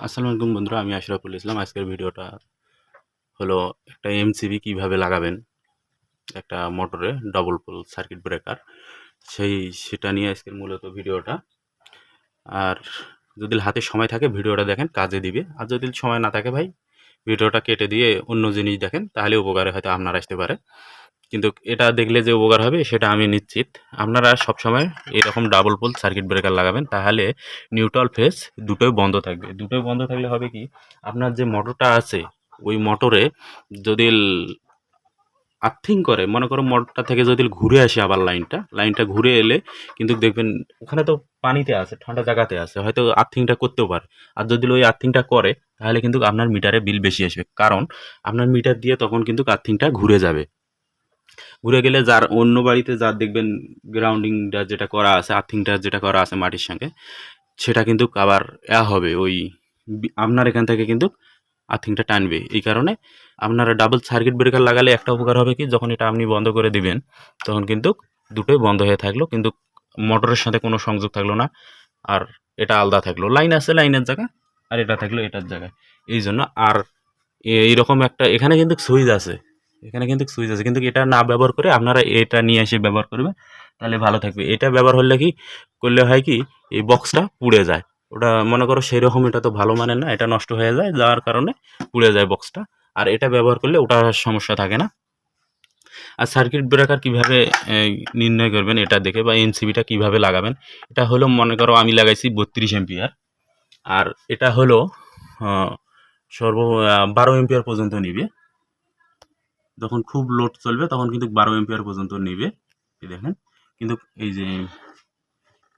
আসসালামু আলাইকুম বন্ধুরা, আমি আশরাফুল ইসলাম। আজকের ভিডিওটা হলো একটা এমসিবি কিভাবে লাগাবেন একটা মোটরে, ডবল পোল সার্কিট ব্রেকার, সেটা নিয়ে আজকের মূলত ভিডিওটা। আর যদি হাতে সময় থাকে ভিডিওটা দেখেন, কাজে দিবে। আর যদি সময় না থাকে ভাই, ভিডিওটা কেটে দিয়ে অন্য জিনিস দেখেন, তাহলে উপকারে হয়তো আপনার আসতে পারে। কিন্তু এটা দেখলে যে উপকার হবে সেটা আমি নিশ্চিত। আপনারা সবসময় এরকম ডাবল পোল সার্কিট ব্রেকার লাগাবেন, তাহলে নিউট্রাল ফেজ দুটোই বন্ধ থাকবে। দুটোই বন্ধ থাকলে হবে কি, আপনার যে মোটরটা আছে ওই মোটরে যদি আর্থিং করে, মনে করো মোটরটা থেকে যদি ঘুরে আসে, আবার লাইনটা ঘুরে এলে কিন্তু দেখবেন ওখানে তো পানিতে আছে, ঠান্ডা জায়গাতে আছে, হয়তো আর্থিংটা করতেও পারে। আর যদি ওই আর্থিংটা করে তাহলে কিন্তু আপনার মিটারে বিল বেশি আসবে, কারণ আপনার মিটার দিয়ে তখন কিন্তু আর্থিংটা ঘুরে যাবে। ঘুরে গেলে যার অন্য বাড়িতে যার দেখবেন গ্রাউন্ডিংটা যেটা করা আছে, আর্থিংটা যেটা করা আছে মাটির সঙ্গে, সেটা কিন্তু আবার হবে ওই আপনার এখান থেকে কিন্তু আর্থিংটা টানবে। এই কারণে আপনারা ডাবল সার্কিট ব্রেকার লাগালে একটা উপকার হবে কি, যখন এটা আপনি বন্ধ করে দিবেন তখন কিন্তু দুটোই বন্ধ হয়ে থাকলো, কিন্তু মোটরের সাথে কোনো সংযোগ থাকলো না। আর এটা আলাদা থাকলো, লাইন আছে লাইনের জায়গায়, আর এটা থাকলো এটার জায়গায়। এই জন্য আর এইরকম একটা এখানে কিন্তু সুইচ আছে, কিন্তু এটা না ব্যবহার করে আপনারা এটা নিয়ে এসে ব্যবহার করবে, তাহলে ভালো থাকবে। এটা ব্যবহার হলে কি করলে হয় কি, এই বক্সটা পুড়ে যায়। ওটা মনে করো সেই রকম, এটা তো ভালো মানের না, এটা নষ্ট হয়ে যায়, যাওয়ার কারণে পুড়ে যায় বক্সটা। আর এটা ব্যবহার করলে ওটার সমস্যা থাকে না। আর সার্কিট ব্রেকার কিভাবে নির্ণয় করবেন এটা দেখে, বা এনসিবিটা কিভাবে লাগাবেন, এটা হলো মনে করো আমি লাগাইছি 32 এম্পিয়ার। আর এটা হলো আহ, সর্ব 12 এম্পিয়ার পর্যন্ত নিবে। যখন খুব লোড চলবে তখন কিন্তু 12 এম্পিয়ার পর্যন্ত নেবে। এই দেখেন, কিন্তু এই যে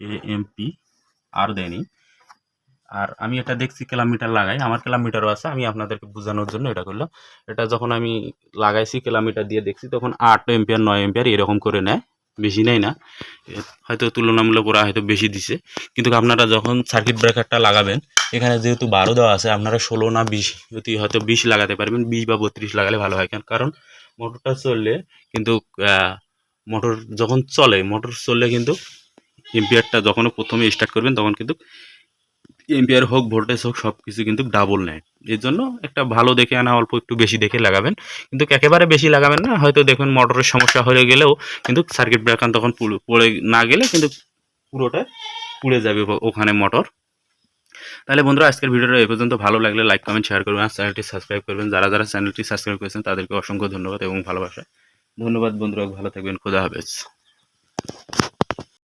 এএমপি আর দেয়নি। আর আমি এটা দেখছি কিলোমিটার লাগাই, আমার কিলোমিটারও আছে, আমি আপনাদেরকে বোঝানোর জন্য এটা করলাম। এটা যখন আমি লাগাইছি কিলোমিটার দিয়ে দেখছি, তখন 8 এম্পিয়ার 9 এম্পিয়ার এরকম করে নেয়, বেশি নেয় না। হয়তো তুলনামূলক ওরা হয়তো বেশি দিছে। কিন্তু আপনারা যখন সার্কিট ব্রেকারটা লাগাবেন, এখানে যেহেতু 12 দেওয়া আছে, আপনারা 16 না 20, যদি হয়তো 20 লাগাতে পারবেন। 20 বা 32 লাগালে ভালো হয়, কারণ মোটরটা চললে কিন্তু মোটর যখন মোটর চললে কিন্তু এম্পিয়ারটা যখন প্রথমে স্টার্ট করবেন তখন কিন্তু এম্পিয়ার হোক ভোল্টেজ হোক সব কিছু কিন্তু ডাবল নেয়। এর জন্য একটা ভালো দেখে আনা, অল্প একটু বেশি দেখে লাগাবেন, কিন্তু একেবারে বেশি লাগাবেন না। হয়তো দেখুন মোটরের সমস্যা হয়ে গেলেও কিন্তু সার্কিট ব্রেকার তখন পড়ে না গেলে কিন্তু পুরোটা পুড়ে যাবে ওখানে মোটর। তাহলে বন্ধুরা, আজকের ভিডিওটা এই পর্যন্ত। ভালো লাগলে লাইক কমেন্ট শেয়ার করবেন, আর চ্যানেলটি সাবস্ক্রাইব করবেন। যারা যারা চ্যানেলটি সাবস্ক্রাইব করেছেন তাদেরকে অসংখ্য ধন্যবাদ এবং ভালোবাসা। ধন্যবাদ বন্ধুরা, ভালো থাকবেন, খোদা হাফেজ।